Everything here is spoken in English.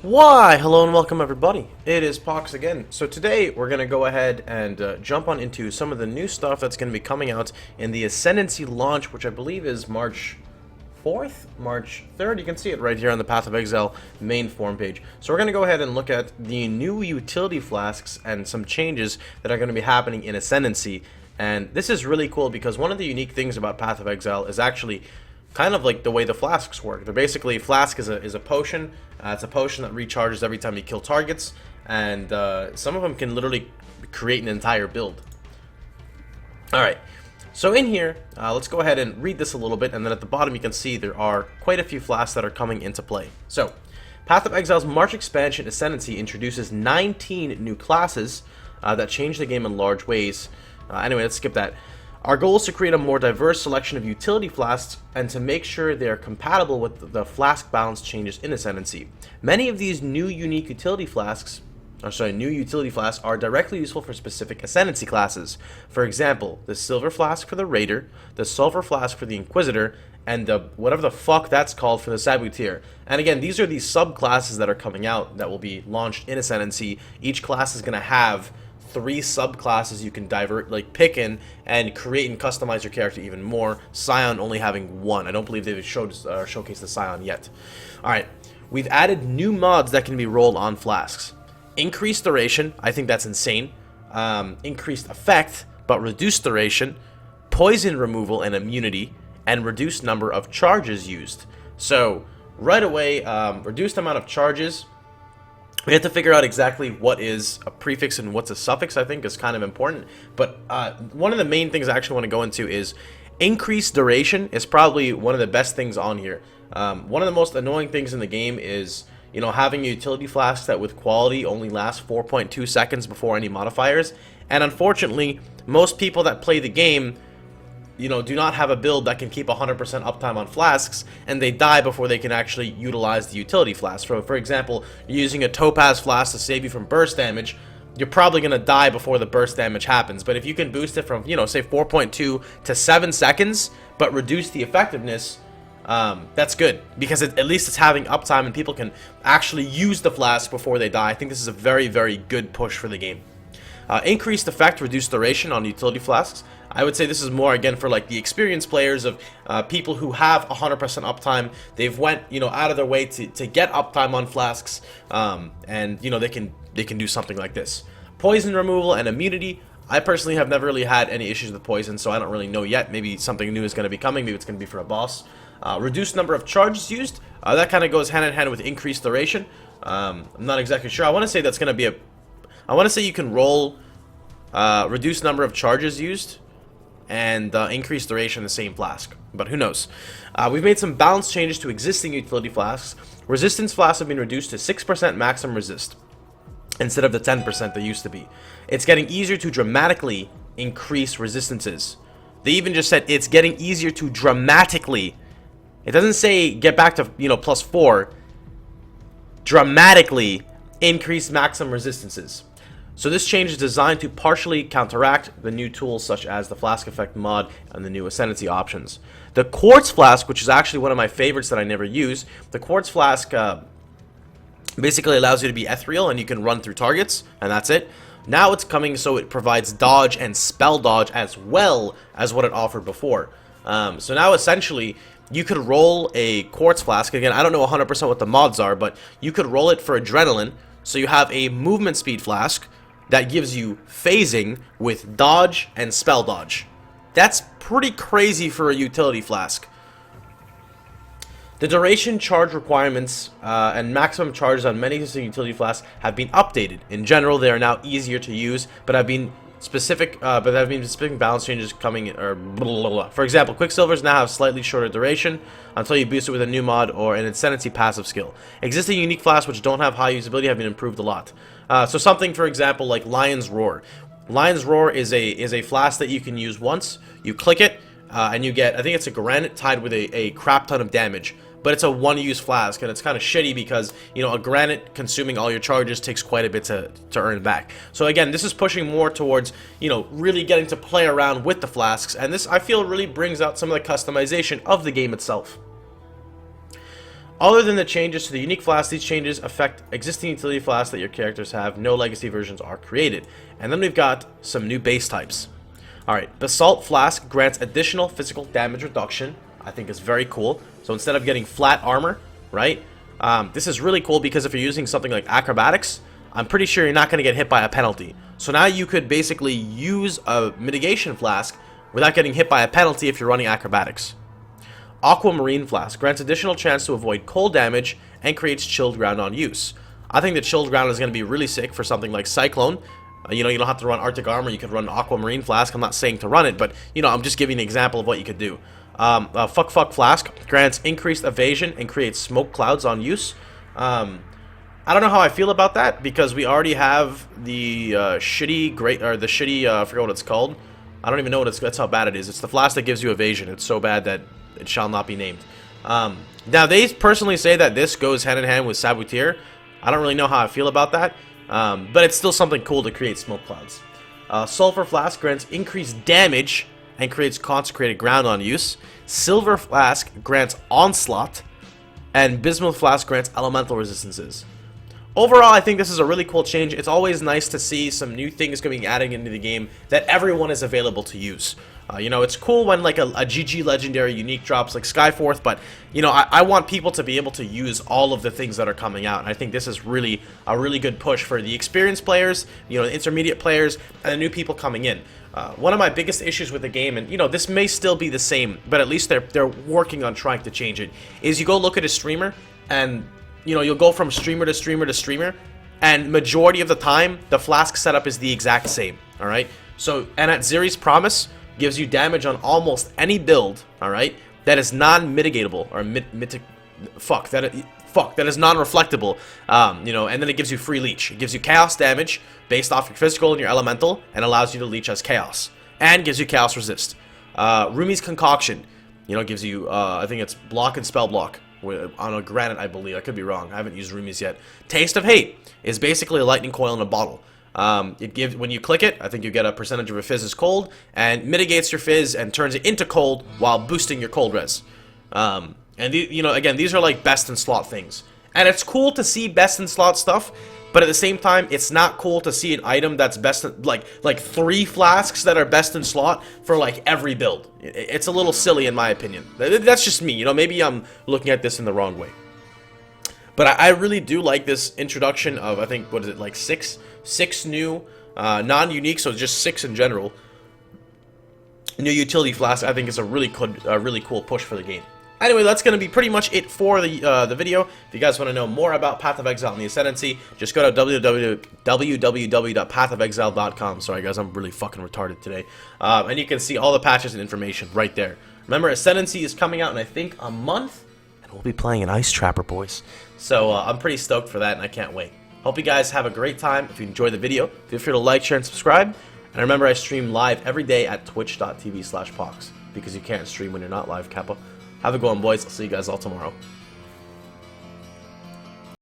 Why, hello and welcome everybody. It is Pohx again. So today we're going to go ahead and jump on into some of the new stuff that's going to be coming out in the Ascendancy launch, which I believe is March 4th, March 3rd. You can see it right here on the Path of Exile main forum page. So we're going to go ahead and look at the new utility flasks and some changes that are going to be happening in Ascendancy. And this is really cool because one of the unique things about Path of Exile is actually kind of like the way the flasks work. They're basically, flask is a potion. It's a potion that recharges every time you kill targets, and some of them can literally create an entire build. Alright, so in here, let's go ahead and read this a little bit, and then at the bottom you can see there are quite a few flasks that are coming into play. So, Path of Exile's March expansion Ascendancy introduces 19 new classes that change the game in large ways. Anyway, let's skip that. Our goal is to create a more diverse selection of utility flasks and to make sure they are compatible with the flask balance changes in Ascendancy. Many of these new utility flasks are directly useful for specific Ascendancy classes. For example, the Silver Flask for the Raider, the Sulfur Flask for the Inquisitor, and the whatever the fuck that's called for the Saboteur. And again, these are these subclasses that are coming out that will be launched in Ascendancy. Each class is going to have 3 subclasses you can pick in and create and customize your character even more. Scion only having 1. I don't believe they've showcased the Scion yet. Alright, we've added new mods that can be rolled on flasks. Increased duration, I think that's insane. Increased effect, but reduced duration. Poison removal and immunity, and reduced number of charges used. So, right away, reduced amount of charges. We have to figure out exactly what is a prefix and what's a suffix, I think, is kind of important. But one of the main things I actually want to go into is increased duration is probably one of the best things on here. One of the most annoying things in the game is, you know, having a utility flask that with quality only lasts 4.2 seconds before any modifiers. And unfortunately, most people that play the game, you know, do not have a build that can keep 100% uptime on flasks, and they die before they can actually utilize the utility flask. For example, you're using a topaz flask to save you from burst damage, you're probably going to die before the burst damage happens. But if you can boost it from, you know, say 4.2 to 7 seconds, but reduce the effectiveness, that's good, because at least it's having uptime and people can actually use the flask before they die. I think this is a very, very good push for the game. Increased effect, reduced duration on utility flasks. I would say this is more, again, for like the experienced players of people who have 100% uptime. They've went, you know, out of their way to get uptime on flasks, and you know, they can do something like this. Poison removal and immunity. I personally have never really had any issues with poison, so I don't really know yet. Maybe something new is going to be coming. Maybe it's going to be for a boss. Reduced number of charges used. That kind of goes hand in hand with increased duration. I'm not exactly sure. I want to say that's going to be I want to say you can roll reduced number of charges used and increased duration in the same flask, but who knows. We've made some balance changes to existing utility flasks. Resistance flasks have been reduced to 6% maximum resist instead of the 10% they used to be. It's getting easier to dramatically increase resistances. They even just said it's getting easier to dramatically. It doesn't say get back to, you know, +4. Dramatically increase maximum resistances. So this change is designed to partially counteract the new tools such as the Flask Effect mod and the new Ascendancy options. The Quartz Flask, which is actually one of my favorites that I never use, the Quartz Flask basically allows you to be ethereal and you can run through targets, and that's it. Now it's coming so it provides dodge and spell dodge as well as what it offered before. So now essentially you could roll a Quartz Flask. Again, I don't know 100% what the mods are, but you could roll it for Adrenaline. So you have a movement speed flask that gives you phasing with dodge and spell dodge. That's pretty crazy for a utility flask. The duration, charge requirements, and maximum charges on many existing utility flasks have been updated. In general, they are now easier to use, but there have been specific balance changes coming. For example, Quicksilvers now have slightly shorter duration until you boost it with a new mod or an Ascendancy passive skill. Existing unique flasks which don't have high usability have been improved a lot. So something, for example, like Lion's Roar. Lion's Roar is a flask that you can use once. You click it, and you get, I think it's a granite tied with a crap ton of damage. But it's a one-use flask, and it's kind of shitty because, you know, a granite consuming all your charges takes quite a bit to earn back. So again, this is pushing more towards, you know, really getting to play around with the flasks, and this, I feel, really brings out some of the customization of the game itself. Other than the changes to the unique flasks, these changes affect existing utility flasks that your characters have. No legacy versions are created. And then we've got some new base types. Alright, Basalt Flask grants additional physical damage reduction. I think is very cool. So instead of getting flat armor, right? This is really cool because if you're using something like acrobatics, I'm pretty sure you're not going to get hit by a penalty. So now you could basically use a mitigation flask without getting hit by a penalty if you're running acrobatics. Aquamarine Flask grants additional chance to avoid cold damage and creates chilled ground on use. I think the chilled ground is going to be really sick for something like Cyclone. You know, you don't have to run Arctic Armor, you could run Aquamarine Flask. I'm not saying to run it, but, you know, I'm just giving an example of what you could do. Fuck Flask grants increased evasion and creates smoke clouds on use. I don't know how I feel about that, because we already have the I forget what it's called. I don't even know that's how bad it is. It's the flask that gives you evasion. It's so bad that it shall not be named. Now, they personally say that this goes hand in hand with Saboteur. I don't really know how I feel about that, but it's still something cool to create smoke clouds. Sulfur Flask grants increased damage and creates consecrated ground on use. Silver Flask grants onslaught, and Bismuth Flask grants elemental resistances. Overall, I think this is a really cool change. It's always nice to see some new things being added into the game that everyone is available to use. You know, it's cool when like a GG Legendary unique drops like Skyforth, but, you know, I want people to be able to use all of the things that are coming out. And I think this is really a really good push for the experienced players, you know, the intermediate players, and the new people coming in. One of my biggest issues with the game, and, you know, this may still be the same, but at least they're working on trying to change it, is you go look at a streamer, and, you know, you'll go from streamer to streamer to streamer, and majority of the time, the flask setup is the exact same, alright? So, and at Zeri's Promise, gives you damage on almost any build, alright, that is non-mitigatable, or that is non-reflectable, you know, and then it gives you free leech. It gives you chaos damage based off your physical and your elemental, and allows you to leech as chaos, and gives you chaos resist. Rumi's Concoction, you know, gives you, I think it's block and spell block, on a granite, I believe. I could be wrong. I haven't used Rumi's yet. Taste of Hate is basically a lightning coil in a bottle. It gives, when you click it, I think you get a percentage of your fizz's cold, and mitigates your fizz and turns it into cold while boosting your cold res. You know, again, these are like best in slot things, and it's cool to see best in slot stuff, but at the same time, it's not cool to see an item that's best in, like 3 flasks that are best in slot for like every build. It's a little silly in my opinion. That's just me, you know, maybe I'm looking at this in the wrong way. But I really do like this introduction of, I think, what is it, like six new, non-unique, so just 6 in general, new utility flasks. I think it's a really cool push for the game. Anyway, that's going to be pretty much it for the video. If you guys want to know more about Path of Exile and the Ascendancy, just go to www.pathofexile.com. Sorry guys, I'm really fucking retarded today. And you can see all the patches and information right there. Remember, Ascendancy is coming out in, I think, a month, and we'll be playing an Ice Trapper, boys. So I'm pretty stoked for that, and I can't wait. Hope you guys have a great time. If you enjoyed the video, feel free to like, share, and subscribe. And remember, I stream live every day at twitch.tv/Pohx, because you can't stream when you're not live, Kappa. Have a good one, boys. I'll see you guys all tomorrow.